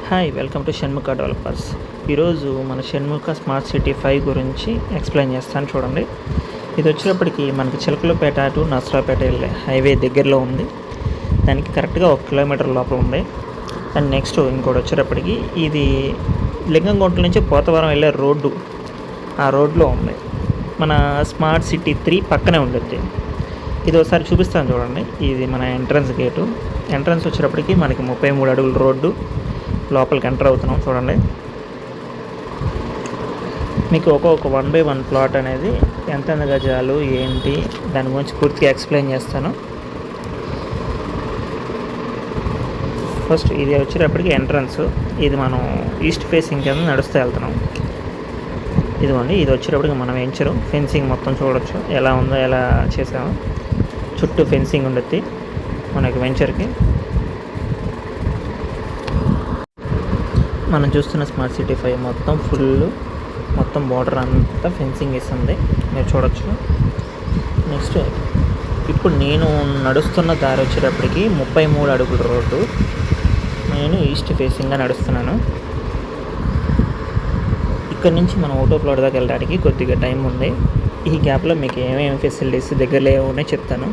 Hi welcome to Shanmukha developers. ఈరోజు మన Shanmukha smart city 5 గురించి ఎక్స్ప్లెయిన్ చేస్తాను చూడండి. ఇది వచ్చేటప్పటికి మనకి చిలకలపేట టు నర్సరావుపేట వెళ్ళే హైవే దగ్గరలో ఉంది. దానికి కరెక్ట్గా 1 కిలోమీటర్ లోపల ఉంది. అండ్ నెక్స్ట్ ఇంకోటి వచ్చేటప్పటికి ఇది లింగంగుంట నుంచి పోతవరం వెళ్ళే రోడ్డు, ఆ రోడ్లో ఉంది. మన స్మార్ట్ సిటీ 3 పక్కనే ఉంటుంది. ఇది ఒకసారి చూపిస్తాను చూడండి. ఇది మన ఎంట్రన్స్ గేటు. ఎంట్రన్స్ వచ్చేటప్పటికి మనకి 33 అడుగుల రోడ్డు. లోపలికి ఎంటర్ అవుతున్నాం చూడండి. మీకు ఒక్కొక్క 1 by 1 ప్లాట్ అనేది ఎంత గజాలు ఏంటి దాని గురించి పూర్తిగా ఎక్స్ప్లెయిన్ చేస్తాను. ఫస్ట్ ఇది వచ్చేటప్పటికి ఎంట్రన్స్. ఇది మనం ఈస్ట్ ఫేసింగ్ కింద నడుస్తూ వెళ్తున్నాం. ఇదిగోండి, ఇది వచ్చేటప్పటికి మనం వెంచరు ఫెన్సింగ్ మొత్తం చూడొచ్చు ఎలా ఉందో, ఎలా చేసామో. చుట్టూ ఫెన్సింగ్ ఉండొద్ది మనకి వెంచర్కి. మనం చూస్తున్న స్మార్ట్ సిటీ 5 మొత్తం బోర్డర్ అంతా ఫెన్సింగ్ వేస్తుంది, మీరు చూడొచ్చు. నెక్స్ట్ ఇప్పుడు నేను నడుస్తున్న దారి వచ్చేటప్పటికి 33 అడుగుల రోడ్డు. నేను ఈస్ట్ ఫేసింగ్గా నడుస్తున్నాను. ఇక్కడ నుంచి మనం ఆటో ప్లాట్ దాకా వెళ్ళడానికి కొద్దిగా టైం ఉంది. ఈ గ్యాప్లో మీకు ఏమేమి ఫెసిలిటీస్ దగ్గరలో ఉన్నాయో చెప్తాను.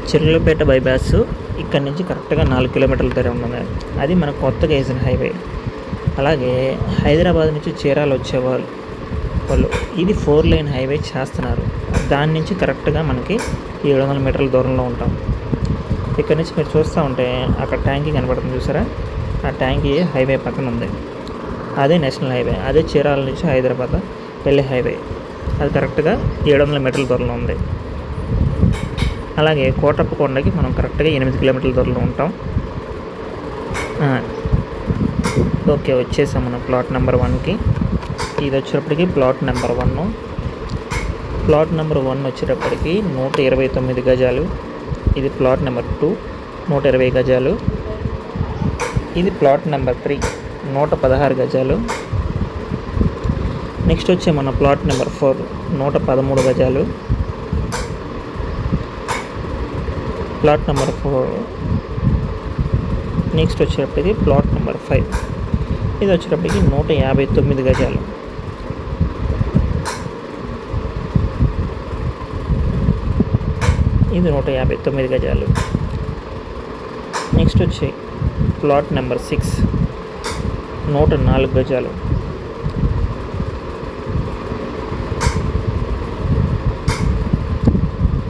చిలకలపేట బైపాస్ ఇక్కడ నుంచి కరెక్ట్గా 4 కిలోమీటర్ల దగ్గర ఉన్నది. అది మన కొత్తగా వేసిన హైవే. అలాగే హైదరాబాద్ నుంచి చీరాల వచ్చేవాళ్ళు ఇది 4 లైన్ హైవే చేస్తున్నారు. దాని నుంచి కరెక్ట్గా మనకి 700 మీటర్ల దూరంలో ఉంటాం. ఇక్కడ నుంచి మీరు చూస్తూ ఉంటే అక్కడ ట్యాంకీ కనబడుతుంది చూసారా, ఆ ట్యాంకీ హైవే పక్కన ఉంది. అదే నేషనల్ హైవే. అదే చీరాల నుంచి హైదరాబాద్ వెళ్ళే హైవే. అది కరెక్ట్గా 700 మీటర్ల దూరంలో ఉంది. అలాగే కోటప్పకొండకి మనం కరెక్ట్గా 8 కిలోమీటర్ల దూరంలో ఉంటాం. ఓకే, వచ్చేసాం మనం ప్లాట్ నెంబర్ 1కి. ఇది వచ్చేటప్పటికి ప్లాట్ నెంబర్ 1. ప్లాట్ నెంబర్ 1 వచ్చేటప్పటికి 129 గజాలు. ఇది ప్లాట్ నెంబర్ 2 120 గజాలు. ఇది ప్లాట్ నెంబర్ 3 116 గజాలు. నెక్స్ట్ వచ్చే మన ప్లాట్ నెంబర్ 4 113 గజాలు. Plot number 4. నెక్స్ట్ వచ్చేటప్పటికి ప్లాట్ నెంబర్ 5. ఇది వచ్చేటప్పటికి 159 గజాలు. ఇది 159 గజాలు. నెక్స్ట్ వచ్చి ప్లాట్ నెంబర్ 6 104 గజాలు.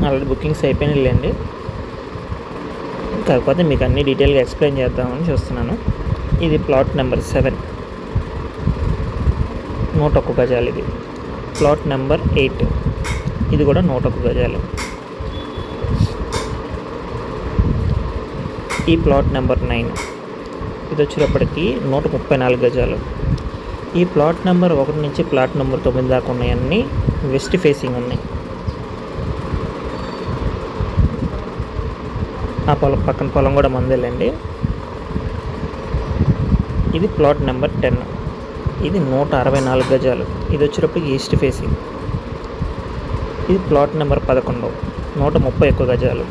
ఆల్రెడీ బుకింగ్స్ అయిపోయినాయిలేండి, కాకపోతే మీకు అన్ని డీటెయిల్గా ఎక్స్ప్లెయిన్ చేద్దామని చూస్తున్నాను. ఇది ప్లాట్ నెంబర్ 7 101 గజాలు. ఇది ప్లాట్ నెంబర్ 8. ఇది కూడా 101 గజాలు. ఈ ప్లాట్ నెంబర్ 9. ఇది వచ్చేటప్పటికి 134 గజాలు. ఈ ప్లాట్ నెంబర్ 1 నుంచి ప్లాట్ నెంబర్ 9 దాకా ఉన్నాయన్నీ వెస్ట్ ఫేసింగ్ ఉన్నాయి. ఆ పక్కన పొలం కూడా మందేలేండి. ఇది ప్లాట్ నెంబర్ 10. ఇది 164 గజాలు. ఇది వచ్చేటప్పటికి ఈస్ట్ ఫేసింగ్. ఇది ప్లాట్ నెంబర్ 11 131 గజాలు.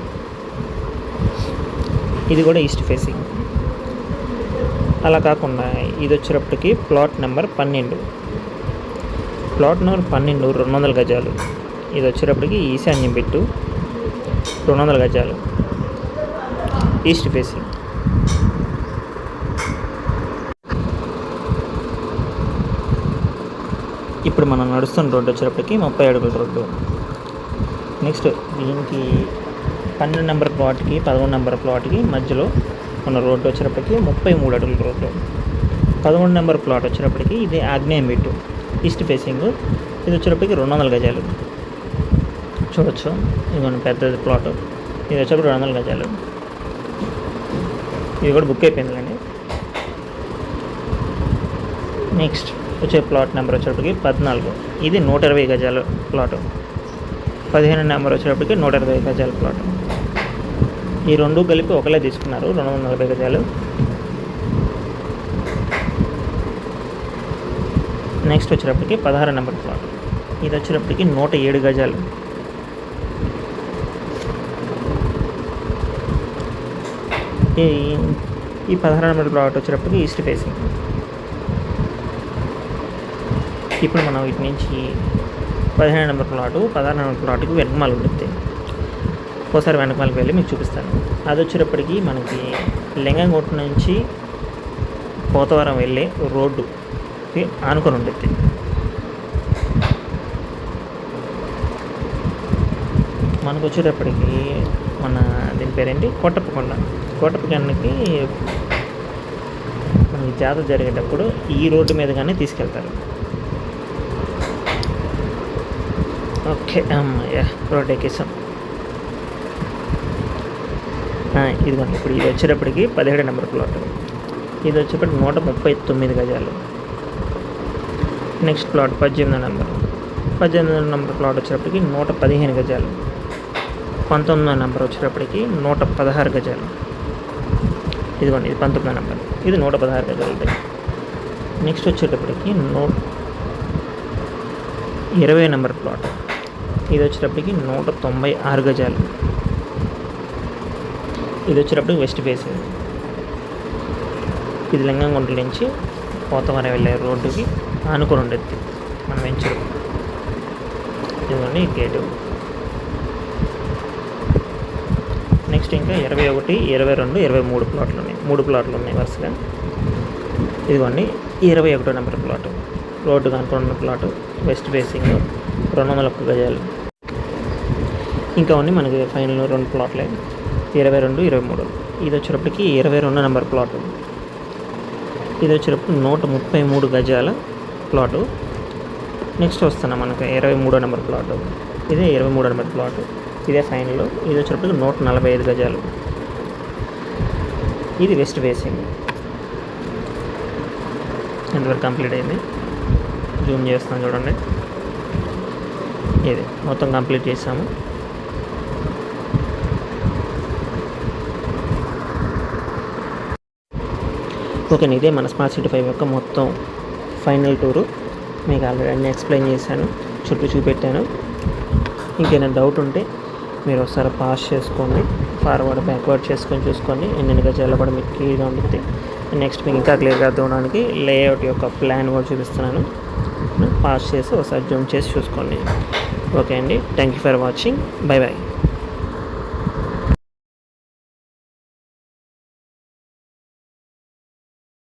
ఇది కూడా ఈస్ట్ ఫేసింగ్. అలా కాకుండా ఇది వచ్చేటప్పటికి ప్లాట్ నెంబర్ 12. ప్లాట్ నెంబర్ 12 200 గజాలు. ఇది వచ్చేటప్పటికి ఈశాన్యం పెట్టు 200 గజాలు ఈస్ట్ ఫేసింగ్. ఇప్పుడు మనం నడుస్తున్న రోడ్డు వచ్చేటప్పటికి 30 అడుగుల రోడ్డు. నెక్స్ట్ దీనికి 12 నెంబర్ ప్లాట్కి 11 నెంబర్ ప్లాట్కి మధ్యలో ఉన్న రోడ్డు వచ్చేటప్పటికి 33 అడుగుల రోడ్డు. 11 నెంబర్ ప్లాట్ వచ్చేటప్పటికి ఇది ఆగ్నేయం పెట్టు ఈస్ట్ ఫేసింగ్. ఇది వచ్చేటప్పటికి 200 గజాలు. చూడొచ్చు, ఇది పెద్దది ప్లాట్. ఇది వచ్చేటప్పుడు 200 గజాలు. ఇది కూడా బుక్ అయిపోయిందండి. నెక్స్ట్ వచ్చే ప్లాట్ నెంబర్ వచ్చేటప్పటికి 14. ఇది 120 గజాలు ప్లాటు. 15 నెంబర్ వచ్చేటప్పటికి 120 గజాల ప్లాటు. ఈ రెండు కలిపి ఒకలే తీసుకున్నారు 240 గజాలు. నెక్స్ట్ వచ్చేటప్పటికి 16 నెంబర్ ప్లాట్. ఇది వచ్చేటప్పటికి 107 గజాలు. ఈ 16 నెంబర్ ప్లాట్ వచ్చేటప్పటికి ఈస్ట్ ఫేసింగ్. ఇప్పుడు మనం ఇటు నుంచి 17 నెంబర్ ప్లాటు 16 నెంబర్ ప్లాట్కి వెనకమాల ఉంటుంది. ఒకసారి వెనకమాలకి వెళ్ళి మీకు చూపిస్తాను. అది వచ్చేటప్పటికి మనకి లింగంకోట నుంచి పోతవరం వెళ్ళే రోడ్డుకి ఆనుకొని ఉంటుంది. మనకు వచ్చేటప్పటికి దీని పేరేంటి, కోటప్పకొండ. కోటప్పకొండకి మనకి జాతర జరిగేటప్పుడు ఈ రోడ్డు మీదగానే తీసుకెళ్తారు. ఓకే అమ్మయ్య, రోడ్ ఎక్కేసాం. ఇదిగోండి, ఇప్పుడు ఇది వచ్చేటప్పటికి 17 నెంబర్ ప్లాట్. ఇది వచ్చేటప్పటికి 139 గజాలు. Next plot 18 number. 18 number plot వచ్చేటప్పటికి 115 గజాలు. 19 నెంబర్ వచ్చేటప్పటికి 116 గజాలు. ఇదిగోండి, ఇది 19 నెంబర్. ఇది 116 గజాలు. నెక్స్ట్ వచ్చేటప్పటికి 20 నెంబర్ ప్లాట్. ఇది వచ్చేటప్పటికి 196 గజాలు. ఇది వచ్చేటప్పటికి వెస్ట్ ఫేసింగ్. ఇది లింగంగుంట నుంచి పోతవరం వెళ్ళే రోడ్డుకి ఆనుకొని ఉండేది మన వెంచరు. ఇదిగోండి గేటు. నెక్స్ట్ ఇంకా 21, 22, 23 ప్లాట్లు ఉన్నాయి. 3 ప్లాట్లు ఉన్నాయి వరుసగా. ఇదిగోండి 21 నెంబర్ ప్లాటు, రోడ్డు అనుకున్న ప్లాటు, వెస్ట్ ఫేసింగ్, 201 గజాలు. ఇంకా ఉన్నాయి మనకి ఫైనల్ 2 ప్లాట్లే, 22, 23. ఇది వచ్చేటప్పటికి 22 నెంబర్ ప్లాటు. ఇది వచ్చేటప్పుడు 133 గజాల ప్లాటు. నెక్స్ట్ వస్తున్నా మనకి 23 నెంబర్ ప్లాటు. ఇదే 23 నెంబర్ ప్లాటు. ఇదే ఫైనల్. ఇది వచ్చేటప్పటికి 145 గజాలు. ఇది వెస్ట్ ఫేసింగ్. ఎంతవరకు కంప్లీట్ అయింది జూమ్ చేస్తాను చూడండి. ఇది మొత్తం కంప్లీట్ చేసాము. ఓకే, ఇదే మన స్మార్ట్ సిటీ 5 యొక్క మొత్తం ఫైనల్ టూరు. మీకు ఆల్రెడీ అన్నీ ఎక్స్ప్లెయిన్ చేశాను, చుట్టూ చూపెట్టాను. ఇంకేమైనా డౌట్ ఉంటే మీరు ఒకసారి పాస్ చేసుకోండి, ఫార్వర్డ్ బ్యాక్వర్డ్ చేసుకొని చూసుకోండి. ఎన్ని గజాలు కూడా మీకు క్లియర్గా ఉంటుంది. నెక్స్ట్ మీకు ఇంకా క్లియర్గా అర్థమవడానికి లేఅవుట్ యొక్క ప్లాన్ కూడా చూపిస్తున్నాను. పాస్ చేసి ఒకసారి జూమ్ చేసి చూసుకోండి. ఓకే అండి, thank you for watching. Bye bye.